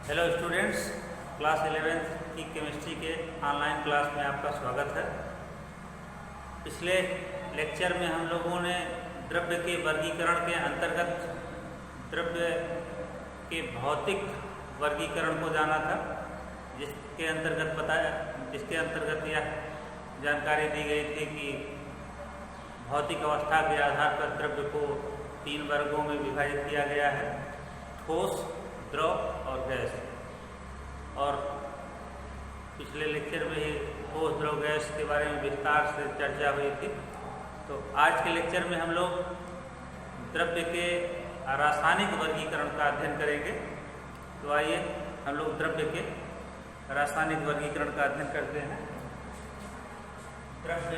Hello students, class 11th की chemistry के online class में आपका स्वागत है। पिछले लेक्चर में हम लोगों ने द्रव्य के वर्गीकरण के अंतर्गत द्रव्य के भौतिक वर्गीकरण को जाना था, जिसके अंतर्गत यह जानकारी दी गई थी कि भौतिक अवस्था के आधार पर द्रव्य को 3 वर्गों में विभाजित किया गया है: ठोस, द्रव और गैस। और पिछले लेक्चर में ही ठोस, द्रव, गैस के बारे में विस्तार से चर्चा हुई थी। तो आज के लेक्चर में हम लोग द्रव्य के रासायनिक वर्गीकरण का अध्ययन करेंगे। तो आइए हम लोग द्रव्य के रासायनिक वर्गीकरण का अध्ययन करते हैं। द्रव्य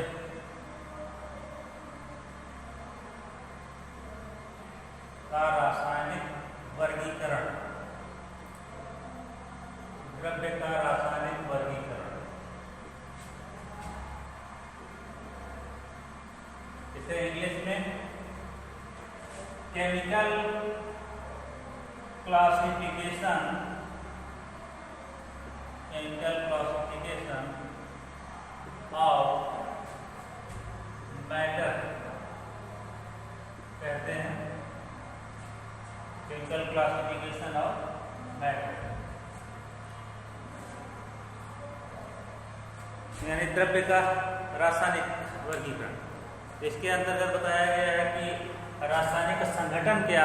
का रासायनिक वर्गीकरण। द्रव्य का रासायनिक वर्गीकरण, इसे इंग्लिश में केमिकल क्लासिफिकेशन ऑफ मैटर कहते हैं। केमिकल क्लासिफिकेशन ऑफ मैटर यानी द्रव्य का रासायनिक वर्गीकरण। इसके अंतर्गत बताया गया है कि रासायनिक संगठन के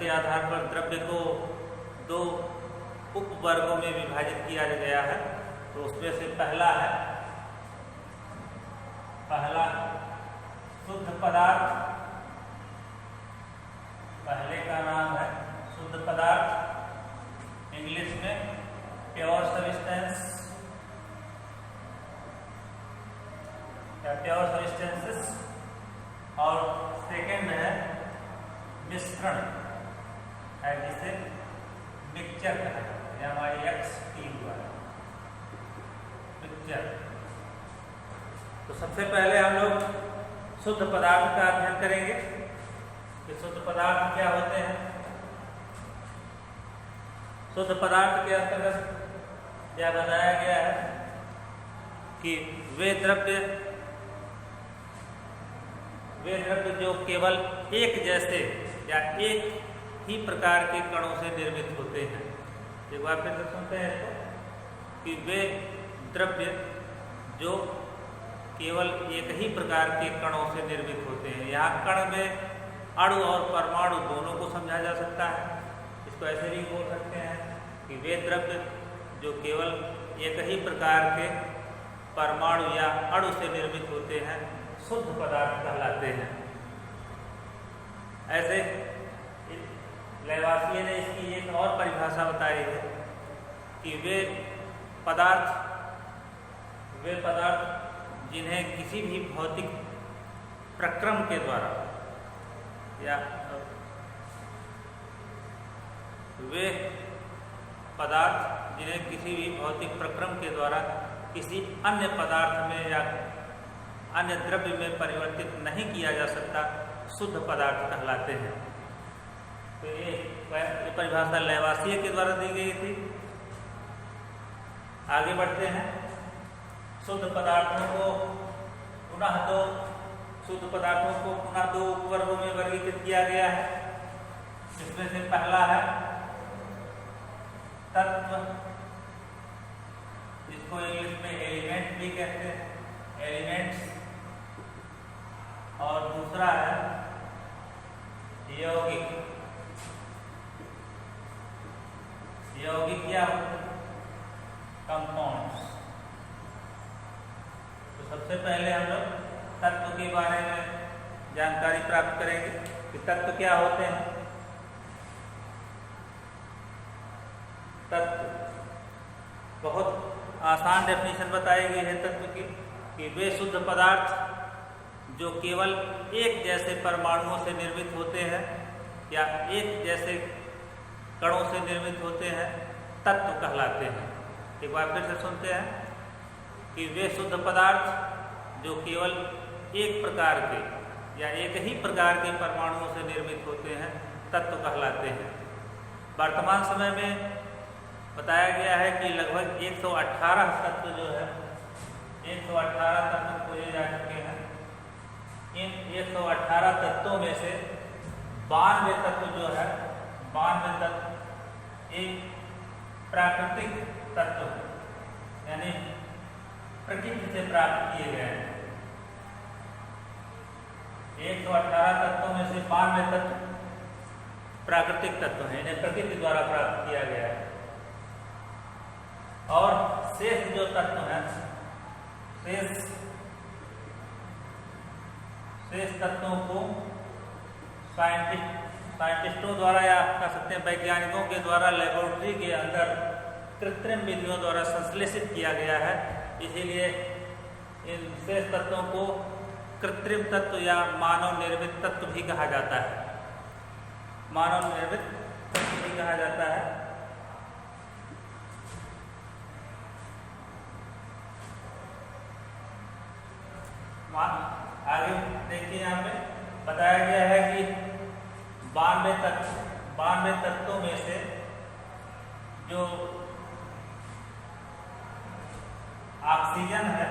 आधार पर द्रव्य को 2 उप वर्गों में विभाजित किया गया है। तो उसमें से पहला शुद्ध पदार्थ। पहले का नाम है शुद्ध पदार्थ, इंग्लिश में प्योर सब्सटेंसेस। और सेकेंड है मिश्रण, है जिसे मिक्सचर कहा जाता है, MIXT हुआ मिक्सचर। तो सबसे पहले हम लोग शुद्ध पदार्थ का अध्ययन करेंगे कि शुद्ध पदार्थ क्या होते हैं। शुद्ध पदार्थ के अंतर्गत यह बताया गया है कि वे द्रव्य जो केवल एक जैसे या एक ही प्रकार के कणों से निर्मित होते हैं। एक बार फिर से सुनते हैं इसको कि वे द्रव्य जो केवल एक ही प्रकार के कणों से निर्मित होते हैं। यहाँ कण में अणु और परमाणु दोनों को समझा जा सकता है। इसको ऐसे भी बोल सकते हैं कि वे द्रव्य जो केवल एक ही प्रकार के परमाणु या अणु से निर्मित होते हैं शुद्ध पदार्थ कहलाते हैं। ऐसे लेवासिये ने इसकी एक और परिभाषा बताई है कि वे पदार्थ जिन्हें किसी भी भौतिक प्रक्रम के द्वारा या वे पदार्थ जिन्हें किसी भी भौतिक प्रक्रम के द्वारा किसी अन्य पदार्थ में या अन्य द्रव्य में परिवर्तित नहीं किया जा सकता शुद्ध पदार्थ कहलाते हैं। तो ये परिभाषा लेवासिये के द्वारा दी गई थी। आगे बढ़ते हैं। शुद्ध पदार्थों को पुनः दो उपवर्गों में वर्गीकृत किया गया है। जिसमें से पहला है तत्व, जिसको इंग्लिश में एलिमेंट भी कहते हैं, एलिमेंट्स। और दूसरा है यौगिक। यौगिक क्या होते हैं? कंपाउंड्स। तो सबसे पहले हम लोग तत्व के बारे में जानकारी प्राप्त करेंगे कि तत्व क्या होते हैं। तत्व बहुत आसान डेफिनेशन बताई गई है तत्व की कि वे शुद्ध पदार्थ जो केवल एक जैसे परमाणुओं से निर्मित होते हैं या एक जैसे कणों से निर्मित होते हैं तत्व कहलाते हैं। एक बार फिर से सुनते हैं कि वे शुद्ध पदार्थ जो केवल एक प्रकार के या एक ही प्रकार के परमाणुओं से निर्मित होते हैं तत्व कहलाते हैं। वर्तमान समय में बताया गया है कि लगभग 118 तत्व जो है 118 तत्व खोजे जा चुके हैं। इन 118 तत्वों में से 92 तत्व जो है 92 तत्व एक प्राकृतिक तत्व है, यानी प्रकृति से प्राप्त किए गए हैं। 118 तत्वों में से 92 तत्व प्राकृतिक तत्व हैं, इन्हें प्रकृति द्वारा प्राप्त किया गया है। और शेष जो तत्व हैं, शेष तत्वों को साइंटिस्टों द्वारा या कह सकते हैं वैज्ञानिकों के द्वारा लेबोरेटरी के अंदर कृत्रिम विधियों द्वारा संश्लेषित किया गया है। इसीलिए इन शेष तत्वों को कृत्रिम तत्व या मानव निर्मित तत्व भी कहा जाता है। मानव निर्मित तत्व भी कहा जाता है। आगे देखिए, यहाँ पे बताया गया है कि 92 तत्वों में से जो ऑक्सीजन है,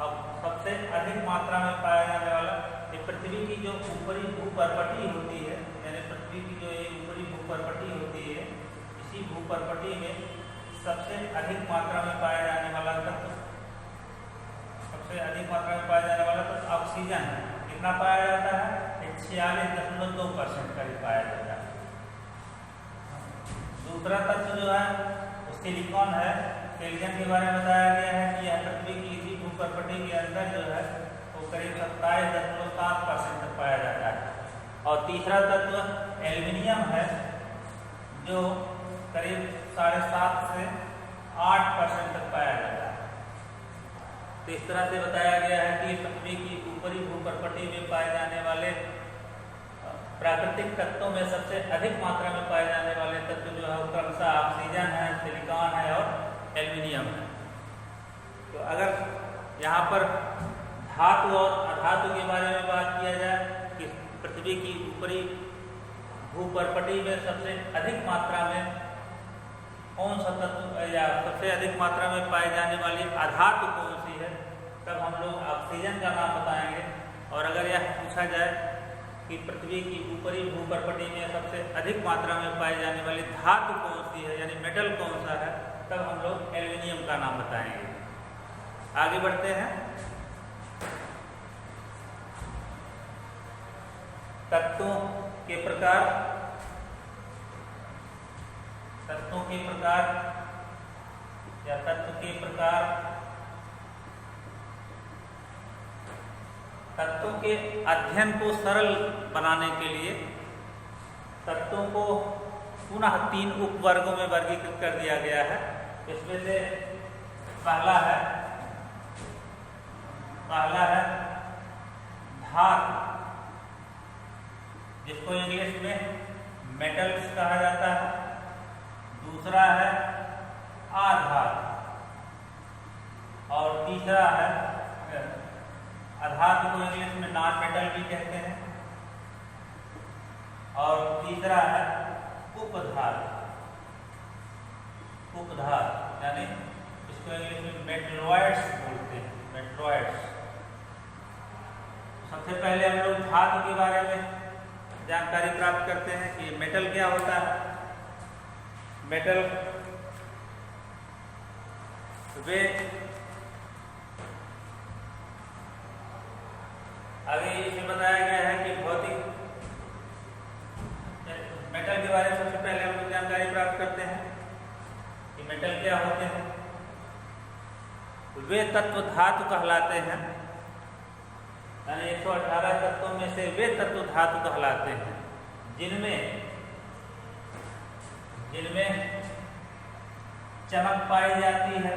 अब सबसे अधिक मात्रा में पाया जाने वाला, ये पृथ्वी की जो ऊपरी भूपर्पटी होती है, यानी पृथ्वी की जो ये ऊपरी भूपर्पटी होती है, इसी भूपर्पटी में सबसे अधिक मात्रा में पाया जाने वाला तत्व, ऑक्सीजन है। कितना पाया जाता है? 46.2% करीब पाया जाता है। दूसरा तत्व जो है वो सिलिकॉन है। सिलिकॉन के बारे में बताया गया है कि यह पृथ्वी की इसी भूपर्पटी के अंदर जो है वो करीब 27.7% तक पाया जाता है। और तीसरा तत्व एल्युमिनियम है, जो करीब 7.5 से 8% तक पाया जाता है। तो इस तरह से बताया गया है कि पृथ्वी की ऊपरी भूपर्पटी में पाए जाने वाले प्राकृतिक तत्वों में सबसे अधिक मात्रा में पाए जाने वाले तत्व जो है वो क्रमशः ऑक्सीजन है, सिलिकॉन है और एल्युमिनियम है। तो अगर यहाँ पर धातु और अधातु के बारे में बात किया जाए कि पृथ्वी की ऊपरी भूपर्पटी में सबसे अधिक मात्रा में कौन सा तत्व या सबसे अधिक मात्रा में पाई जाने वाली अधातु कौन सी है, तब हम लोग ऑक्सीजन का नाम बताएंगे। और अगर यह पूछा जाए कि पृथ्वी की ऊपरी भूपर्पटी में सबसे अधिक मात्रा में पाई जाने वाली धातु कौन सी है, यानी मेटल कौन सा है, तब हम लोग एल्युमिनियम का नाम बताएंगे। आगे बढ़ते हैं। तत्वों के प्रकार या तत्व के प्रकार। तत्वों के अध्ययन को सरल बनाने के लिए तत्वों को पुनः 3 उपवर्गों में वर्गीकृत कर दिया गया है। इसमें से पहला है धातु, जिसको इंग्लिश में मेटल्स कहा जाता है। दूसरा है आधातु और तीसरा है आधातु को इंग्लिश में नॉन मेटल भी कहते हैं। और तीसरा है उपधातु, यानी इसको इंग्लिश में मेटलॉइड्स बोलते हैं, मेटलॉइड्स। सबसे पहले हम लोग धातु के बारे में जानकारी प्राप्त करते हैं कि मेटल क्या होता है। मेटल वे आगे इसमें बताया गया है कि भौतिक मेटल के बारे में सबसे पहले हम लोग जानकारी प्राप्त करते हैं कि मेटल क्या होते हैं। वे तत्व धातु कहलाते हैं, यानी 118 तत्वों में से वे तत्व धातु कहलाते हैं जिनमें चमक पाई जाती है,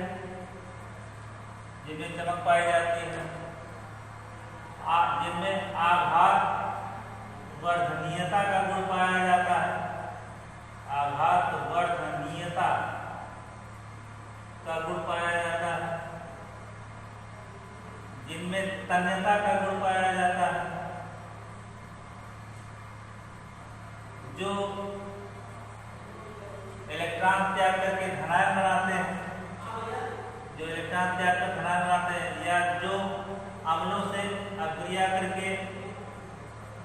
जिनमें आघात वर्धनीयता का गुण पाया जाता है, आघात वर्धनीयता का गुण पाया जाता है, जिनमें तन्यता का गुण पाया जाता है, जो इलेक्ट्रॉन त्याग करके धनायन बनाते हैं, जो इलेक्ट्रॉन त्याग कर धनायन बनाते हैं, या जो अम्लों से अभिक्रिया करके,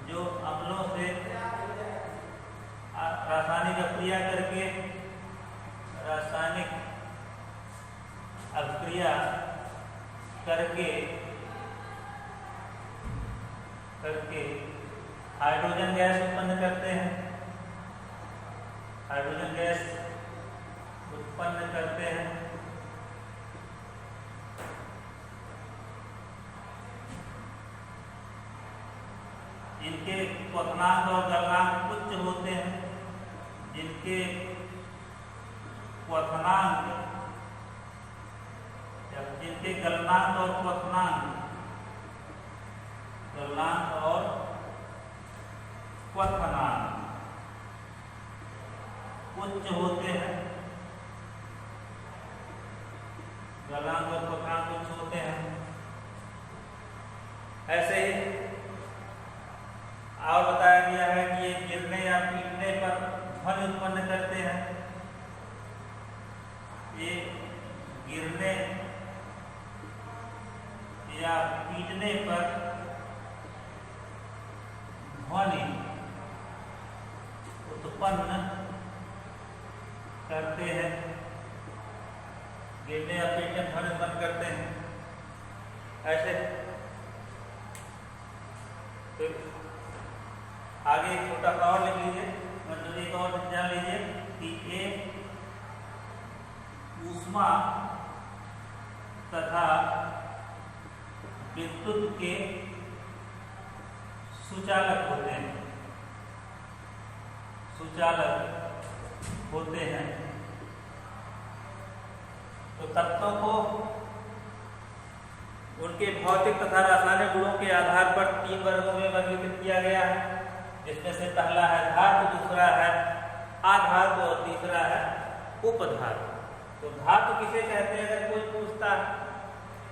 जो अम्लों से रासायनिक अभिक्रिया करके, रासायनिक अभिक्रिया करके हाइड्रोजन गैस उत्पन्न करते हैं, हाइड्रोजन गैस उत्पन्न करते हैं। इनके क्वथनांक और गलनांक उच्च होते हैं, जिनके क्वथनांक, जिनके गलनांक और क्वथनांक, गलनांक और क्वथनांक उच्च होते हैं, गलनांक और क्वथनांक उच्च होते हैं। ऐसे ही और बताया गया है कि ये गिरने या पीटने पर ध्वनि उत्पन्न करते हैं। ये गिरने या पीटने पर ध्वनि उत्पन्न करते हैं, गिरने या पीटने ध्वनि उत्पन्न करते हैं। ऐसे फिर आगे एक छोटा सा और लिख लीजिए, मतलब एक और जान लीजिए कि एक ऊष्मा तथा विद्युत के सुचालक होते हैं, सुचालक होते हैं। तो तत्वों को उनके भौतिक तथा रासायनिक गुणों के आधार पर 3 वर्गों में वर्गीकृत किया गया है, जिसमें से पहला है धातु, दूसरा है आधातु और तीसरा है उपधातु। तो धातु किसे कहते हैं? अगर कोई पूछता है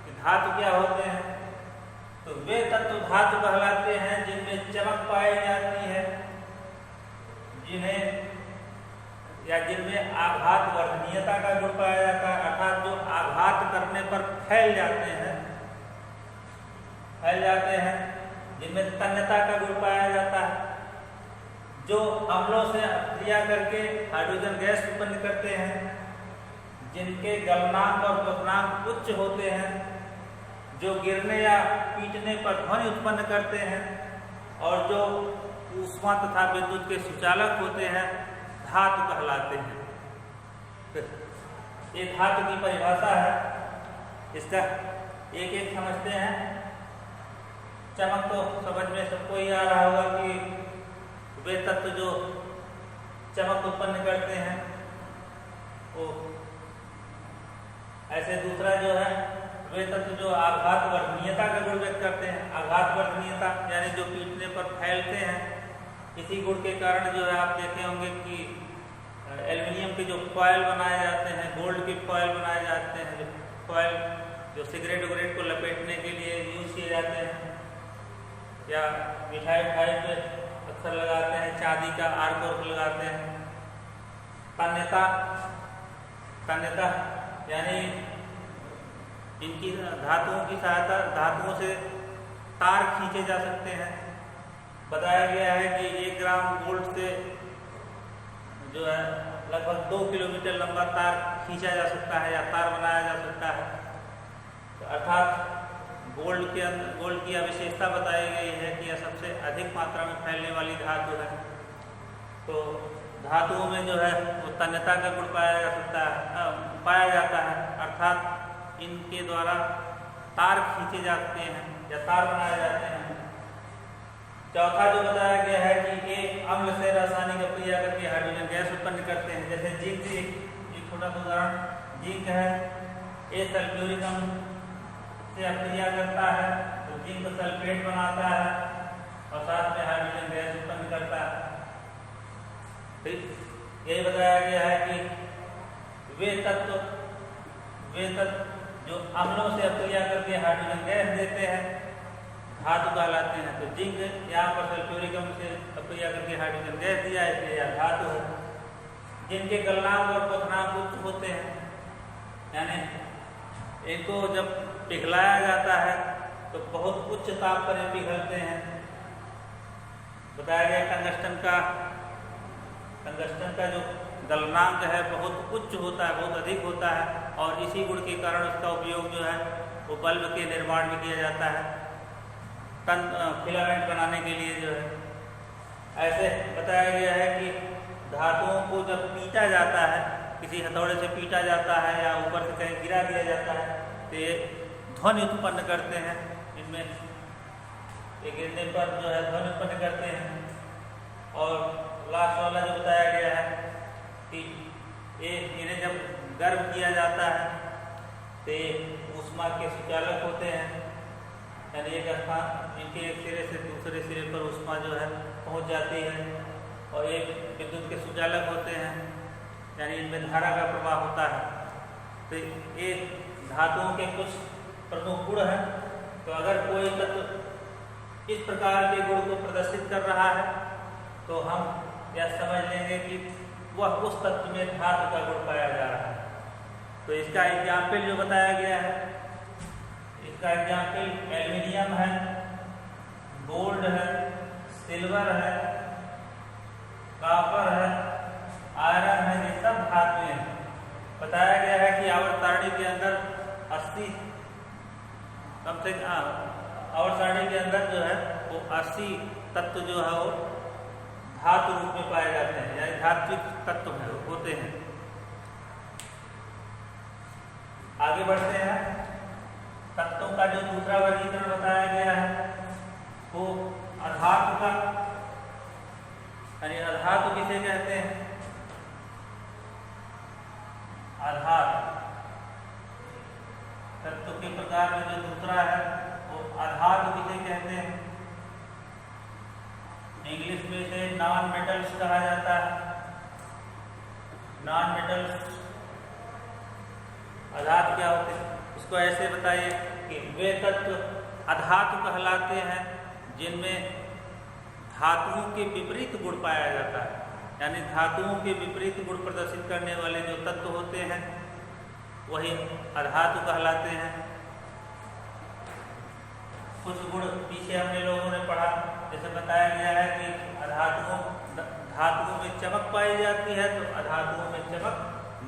कि धातु क्या होते हैं, तो वे तत्व धातु कहलाते हैं जिनमें चमक पाई जाती है, जिन्हें या जिनमें आघात वर्धनीयता का गुण पाया जाता है, अर्थात जो आघात करने पर फैल जाते हैं, जिनमें तन्यता का गुण पाया जाता है, जो अम्लों से अभिक्रिया करके हाइड्रोजन गैस उत्पन्न करते हैं, जिनके गलनांक और क्वथनांक उच्च होते हैं, जो गिरने या पीटने पर ध्वनि उत्पन्न करते हैं, और जो ऊष्मा तथा विद्युत के सुचालक होते हैं, धातु कहलाते हैं। ये धातु की परिभाषा है, इसका एक एक समझते हैं। चमक तो समझ में सबको ही आ रहा होगा कि वे तत्व जो चमक उत्पन्न करते हैं वो ऐसे। दूसरा जो है वे तत्व जो आघात वर्धनीयता का गुण व्यक्त करते हैं। आघात वर्धनीयता यानी जो पीटने पर फैलते हैं। इसी गुण के कारण जो है आप देखे होंगे कि एल्युमिनियम के जो फॉयल बनाए जाते हैं, गोल्ड के फॉयल बनाए जाते हैं, जो फॉयल जो सिगरेट वगरेट को लपेटने के लिए यूज किए जाते हैं, या मिठाई पे अक्सर लगाते हैं, चांदी का आर्क वर्क लगाते हैं। तन्यता यानी इनकी धातुओं की सहायता, धातुओं से तार खींचे जा सकते हैं। बताया गया है कि 1 ग्राम गोल्ड से जो है लगभग 2 किलोमीटर लंबा तार खींचा जा सकता है या तार बनाया जा सकता है। तो अर्थात गोल्ड की विशेषता बताई गई है कि यह सबसे अधिक मात्रा में फैलने वाली धातु है। तो धातुओं में जो है वो तन्यता का गुण पाया जाता है, अर्थात इनके द्वारा तार खींचे जाते हैं या तार बनाए जाते हैं। चौथा जो बताया गया है कि एक अम्ल से रासायनिक अभिक्रिया करके हाइड्रोजन गैस उत्पन्न करते हैं। जैसे जिंक, एक छोटा सा उदाहरण जिंक है, ए सल्फ्यूरिक अम्ल से अभिक्रिया करता है तो जिंक सल्फेट बनाता है और साथ में हाइड्रोजन गैस उत्पन्न करता है। ठीक, यही बताया गया है कि वे तत्व जो अम्लों से अभिक्रिया करके हाइड्रोजन गैस देते हैं, धातु कहलाते हैं। तो जिंक यहाँ पर सल्फ्यूरिक अम्ल से अभिक्रिया करके हाइड्रोजन गैस दिया है, इसलिए यह धातु है। जिनके गलनांक और क्वथनांक उच्च होते हैं, यानी इनको जब पिघलाया जाता है तो बहुत उच्च ताप पर ये पिघलते हैं। बताया गया टंगस्टन का जो गलनांक है बहुत उच्च होता है, बहुत अधिक होता है, और इसी गुण के कारण उसका उपयोग जो है वो बल्ब के निर्माण में किया जाता है, फिलामेंट बनाने के लिए जो है। ऐसे बताया गया है कि धातुओं को जब पीटा जाता है, किसी हथौड़े से पीटा जाता है या ऊपर से कहीं गिरा दिया जाता है, तो ये ध्वनि उत्पन्न करते हैं। इनमें ये गिरने पर जो है ध्वनि उत्पन्न करते हैं। और लास्ट वाला जो बताया गया है कि ये इन्हें जब गर्म किया जाता है तो ये ऊष्मा के सुचालक होते हैं, यानी एक स्थान इनके एक सिरे से दूसरे सिरे पर ऊष्मा जो है पहुंच जाती है, और एक विद्युत के सुचालक होते हैं, यानी इनमें धारा का प्रवाह होता है। तो ये धातुओं के कुछ प्रमुख गुण हैं। तो अगर कोई तत्व इस प्रकार के गुण को प्रदर्शित कर रहा है तो हम यह समझ लेंगे कि वह उस तत्व में धातु का गुण पाया जा रहा है। तो इसका एग्जाम्पल जो बताया गया है, इसका एग्जाम्पल एल्युमिनियम है, गोल्ड है, सिल्वर है, कॉपर है, आयरन है, ये सब धातुएं हैं। बताया गया है कि आवर्त सारणी के अंदर 80 कम से आवर्त सारणी के अंदर जो है वो 80 तत्व जो है वो धातु रूप में पाए जाते हैं, यानी धात्विक तत्व होते हैं। आगे बढ़ते हैं। तत्वों का जो दूसरा वर्गीकरण बताया गया है वो अधातु का, यानी अधातु किसे कहते हैं? आधात तत्व के प्रकार में जो दूसरा है वो आधातु किसे कहते हैं? इंग्लिश में इसे नॉन मेटल्स कहा जाता है। नॉन मेटल्स अधातु क्या होते हैं? इसको ऐसे बताइए कि वे तत्व अधातु कहलाते हैं जिनमें धातुओं के विपरीत गुण पाया जाता है, यानी धातुओं के विपरीत गुण प्रदर्शित करने वाले जो तत्व होते हैं वही अधातु कहलाते हैं। कुछ गुण पीछे हमने लोगों ने पढ़ा, जैसे बताया गया है कि धातुओं में चमक पाई जाती है तो अधातुओं में चमक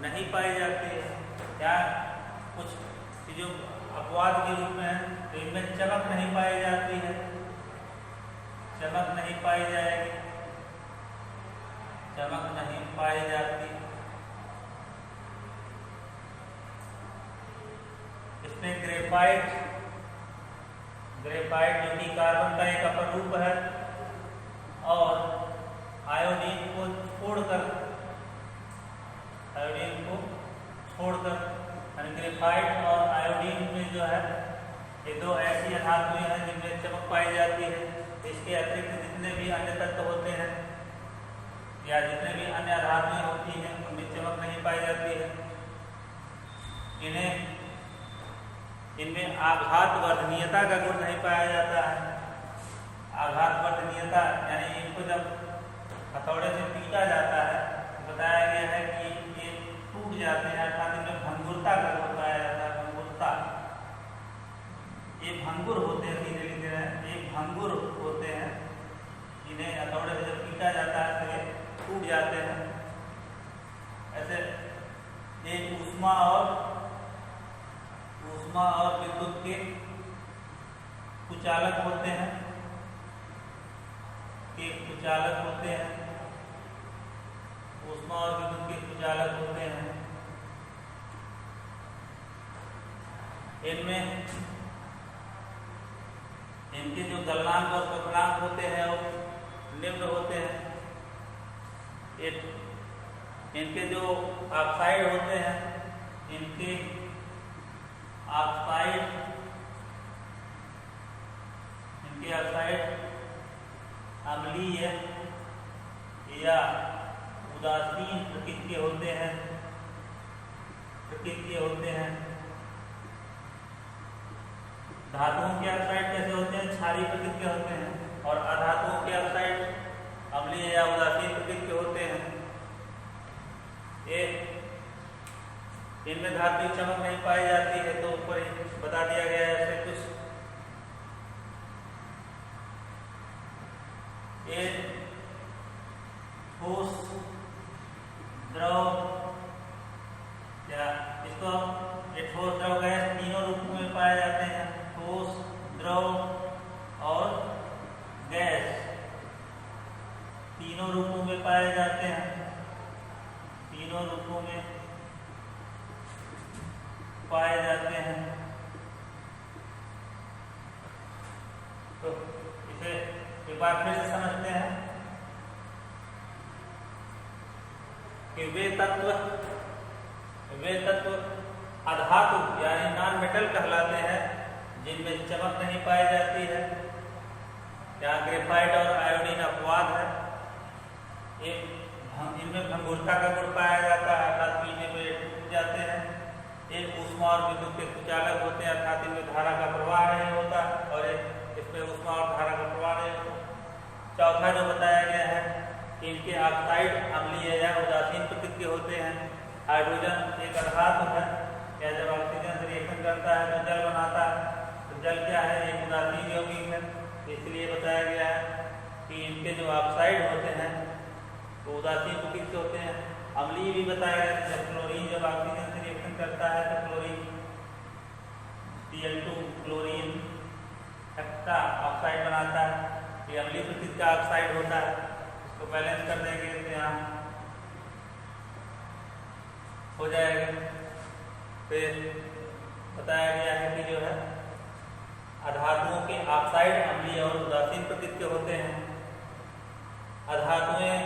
नहीं पाई जाती है। या कुछ चीज़ों अपवाद के रूप में है, तो इनमें चमक नहीं पाई जाती है, चमक नहीं पाई जाएगी, चमक नहीं पाई जाती। इसमें ग्रेफाइट जो कि कार्बन का एक अपरूप है, और आयोडीन को छोड़कर ग्रेफाइट और आयोडीन में जो है ये दो ऐसी धातुएं हैं जिनमें चमक पाई जाती है। इसके अतिरिक्त जितने भी अन्य तत्व होते हैं या जितने भी अन्य धातुएं होती हैं उनमें चमक नहीं पाई जाती है। इनमें आघात वर्धनीयता का गुण नहीं पाया जाता है। आघात वर्धनीयता यानी इनको जब हथौड़े से पीटा जाता है तो बताया गया है कि ये टूट जाते हैं, अर्थात इनमें भंगुरता का गुण पाया जाता है। भंगुरता, ये भंगुर होते हैं, धीरे धीरे ये भंगुर होते हैं। इन्हें हथौड़े से जब पीटा जाता है तो ये टूट जाते हैं। ऐसे ये ऊष्मा और विद्युत के कुचालक होते हैं, ऊष्मा और विद्युत के कुचालक होते हैं। इनमें इनके जो गलनांक और क्वथनांक होते हैं वो निम्न होते हैं। इनके जो ऑक्साइड होते हैं, इनके ऑक्साइड अम्लीय या उदासीन प्रकृति के होते हैं। धातुओं के ऑक्साइड कैसे होते हैं? क्षारीय प्रकृति के होते हैं और अधातुओं के ऑक्साइड अम्लीय या उदासीन प्रकृति के होते हैं। ये इनमें धात्विक चमक नहीं पाई जाती है, तो ऊपर ही बता दिया गया है ऐसे कुछ। ये ठोस, द्रव या इसको ये ठोस, द्रव, गैस तीनों रूपों में पाए जाते हैं। ठोस, द्रव और गैस तीनों रूपों में पाए जाते हैं। तीनों रूपों में पाए जाते हैं। तो इसे एक बार फिर से समझते हैं कि वे तत्व अधातु यानी नॉन मेटल कहलाते हैं जिनमें चमक नहीं पाई जाती है। यहाँ ग्रेफाइट और आयोडीन अपवाद है। इनमें भंगुरता का गुण पाया जाता है, अर्थात पीने में टूट जाते हैं। एक ऊष्मा और विद्युत के कुचालक होते हैं, अर्थात इनमें धारा का प्रवाह नहीं होता और इसमें ऊष्मा और धारा का प्रवाह नहीं होता। चौथा जो बताया गया है कि इनके ऑक्साइड अम्लीय या उदासीन प्रकृति के होते हैं। हाइड्रोजन एक अधातु है, या जब ऑक्सीजन से रिएक्शन करता है तो जल बनाता है। तो जल क्या है? एक उदासीन यौगिक है, इसलिए बताया गया है कि इनके जो ऑक्साइड होते हैं वो उदासीन प्रकृति के होते हैं। अम्लीय भी बताया गया, जब क्लोरीन जब ऑक्सीजन से रिएक्शन करता है तो chlorine Cl2 chlorine hecto oxide बनाता है। ये अम्लीय प्रकृति का ऑक्साइड होता है। इसको बैलेंस कर देंगे तो यहाँ हो जाएगा। फिर बताया गया है कि जो है अधातुओं के ऑक्साइड अम्लीय और उदासीन प्रकृति के होते हैं। अधातुएं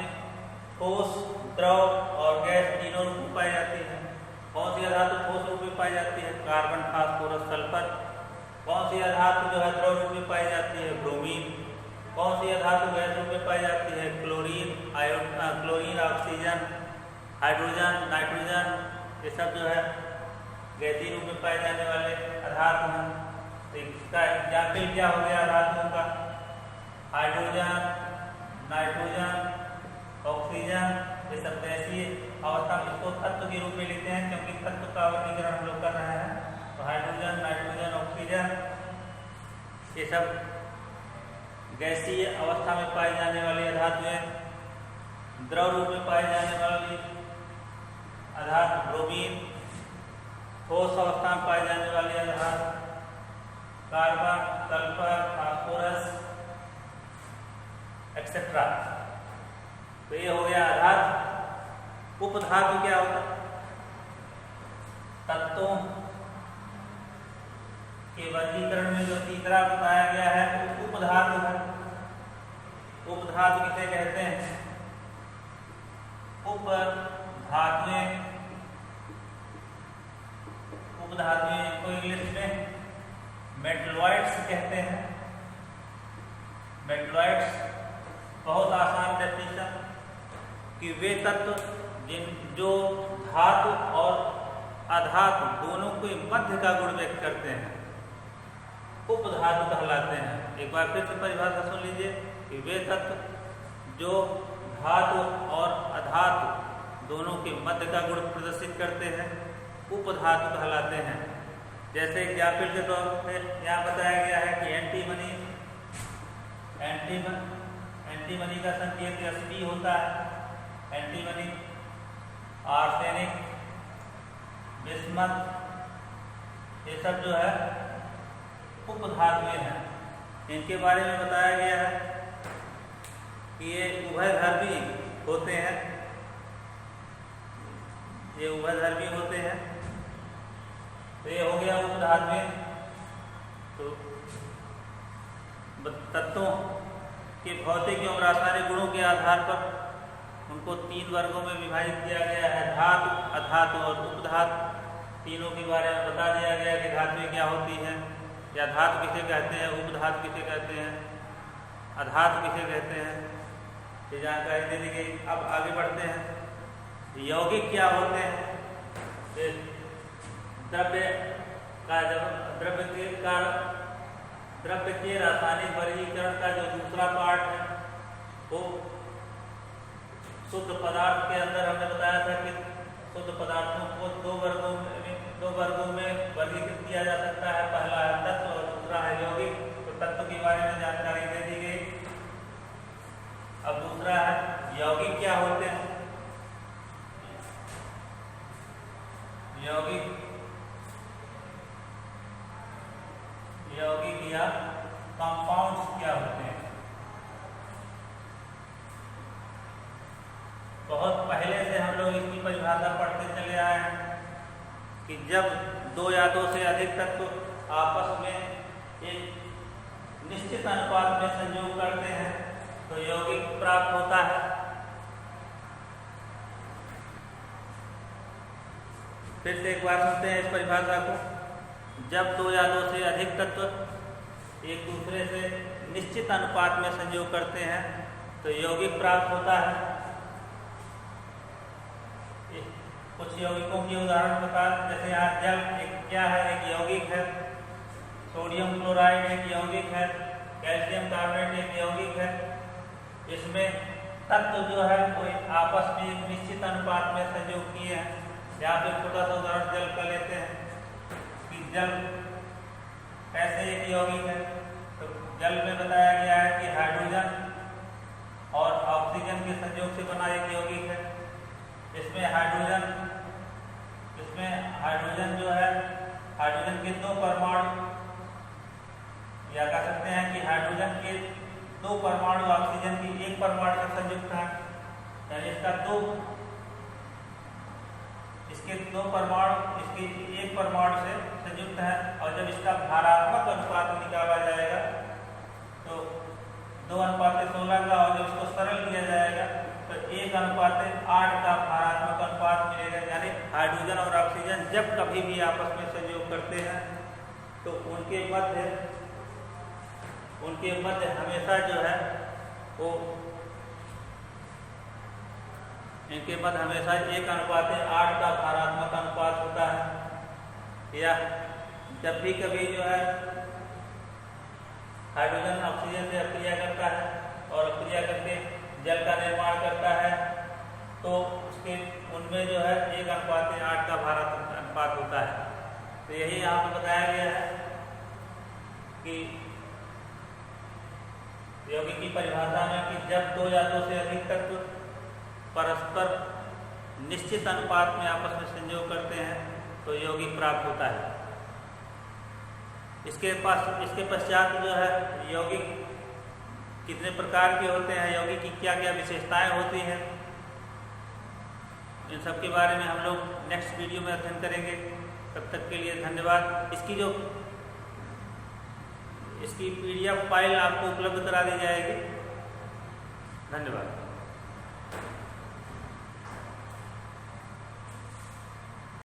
ठोस, द्रव और गैस तीनों रूप में पाई जाती है। कौन सी अधातु ठोस रूप में पाई जाती है? Carbon, phosphorus, sulphur. कौन सी अधातु जो है द्रव रूप में पाई जाती है? ब्रोमीन। कौन सी अधातु गैस रूप में पाई जाती है? Chlorine, oxygen, hydrogen, nitrogen. ये सब जो है गैसीय रूप में पाए जाने वाले अधातु हैं। तो इसका एग्जाम्पल क्या हो गया अधातुओं का? Hydrogen, nitrogen, oxygen. ये सब गैसीय अवस्था में इसको तत्व के रूप में लिखते हैं, क्योंकि तत्व का वर्गीकरण हम लोग कर रहे हैं। तो हाइड्रोजन, नाइट्रोजन, ऑक्सीजन ये सब गैसीय अवस्था में पाई जाने वाली अधातुएं। द्रव रूप में पाई जाने वाली अधातु ब्रोमीन। ठोस अवस्था में पाई जाने वाली अधातु कार्बन, सल्फर, फास्फोरस एक्सेट्रा। तो ये हो गया अधातु। उपधातु क्या होता है? तत्वों के वर्गीकरण में जो तीसरा बताया गया है वो उपधातु है। उपधातु किसे कहते हैं? उपधातुएं को इंग्लिश में मेटलॉइड्स कहते हैं। मेटलॉइड्स बहुत आसान डेफिनेशन कि वे तत्व जो धातु और अधातु दोनों के मध्य का गुण व्यक्त करते हैं, उपधातु कहलाते हैं। एक बार फिर से परिभाषा सुन लीजिए कि वे तत्व जो धातु और अधातु दोनों के मध्य का गुण प्रदर्शित करते हैं उपधातु कहलाते हैं। जैसे एग्जाम्पल के तौर पर यहाँ बताया गया है कि एंटीमनी का संकेत Sp होता है। एंटीमनी, आर्सेनिक, बिस्मथ ये सब जो है उपधातुएं हैं। इनके बारे में बताया गया है कि ये उभयधर्मी होते हैं। ये उभयधर्मी होते हैं। तो ये हो गया उपधातुएं। तो तत्वों के भौतिक एवं रासायनिक गुणों के आधार पर उनको 3 वर्गों में विभाजित किया गया है, धातु, अधातु और उपधातु। तीनों के बारे में बता दिया गया कि धातुएं क्या होती हैं, या धातु किसे कहते हैं, उपधातु किसे कहते हैं, अधातु किसे कहते हैं, ये जानकारी दे दी गई। अब आगे बढ़ते हैं। यौगिक क्या होते हैं? द्रव्य का द्रव्य के रासायनिक वर्गीकरण का जो दूसरा पार्ट है वो शुद्ध पदार्थ के अंदर हमने बताया था कि शुद्ध पदार्थों को दो वर्गों में वर्गीकृत किया जा सकता है। पहला है तत्व और दूसरा है यौगिक। तो तत्व के बारे में जानकारी दे दी गई। अब दूसरा है यौगिक क्या होते हैं। यौगिक या कंपाउंड्स क्या होते हैं। बहुत पहले से हम लोग इसकी परिभाषा पढ़ते चले आए हैं कि जब दो या दो से अधिक तत्व आपस में एक निश्चित अनुपात में संयोग करते हैं तो यौगिक प्राप्त होता है। फिर से एक बार सुनते हैं इस परिभाषा को। जब दो या दो से अधिक तत्व एक दूसरे से निश्चित अनुपात में संयोग करते हैं तो यौगिक प्राप्त होता है। कुछ यौगिकों के उदाहरण बता, जैसे यहाँ जल एक क्या है, एक यौगिक है। सोडियम क्लोराइड एक यौगिक है। कैल्शियम कार्बोनेट एक यौगिक है। इसमें तत्व जो है वो आपस में एक निश्चित अनुपात में संयोग किए हैं। यहाँ पे छोटा सा उदाहरण जल का लेते हैं कि जल ऐसे एक यौगिक है। तो जल में बताया गया है कि हाइड्रोजन और ऑक्सीजन के संयोग से बना एक यौगिक है। इसमें हाइड्रोजन जो है, हाइड्रोजन के दो परमाणु, या कह सकते हैं कि हाइड्रोजन के दो परमाणु ऑक्सीजन की एक परमाणु से संयुक्त है। यानी इसके दो परमाणु इसके एक परमाणु से संयुक्त है। और जब इसका भारात्मक अनुपात निकाला जाएगा तो 2:16 का, और जब इसको सरल किया जाएगा तो 1:8 का भारात्मक अनुपात मिलेगा। यानी हाइड्रोजन और ऑक्सीजन जब कभी भी आपस में संयोग करते हैं तो उनके मध्य हमेशा जो है वो इनके मध्य हमेशा 1:8 का भारात्मक अनुपात होता है। या जब भी कभी जो है हाइड्रोजन ऑक्सीजन से अक्रिया करता है और अक्रिया करके जल का निर्माण करता है तो उसके उनमें जो है 1:8 का भारात्मक अनुपात होता है। तो यही यहाँ पर बताया गया है कि यौगिक की परिभाषा में कि जब दो या दो से अधिक तत्व परस्पर निश्चित अनुपात में आपस में संयोग करते हैं तो यौगिक प्राप्त होता है। इसके पश्चात जो है यौगिक कितने प्रकार के होते हैं, यौगिक की क्या क्या विशेषताएं होती हैं, इन सब के बारे में हम लोग नेक्स्ट वीडियो में अध्ययन करेंगे। तब तक के लिए धन्यवाद। इसकी PDF फाइल आपको उपलब्ध करा दी जाएगी। धन्यवाद।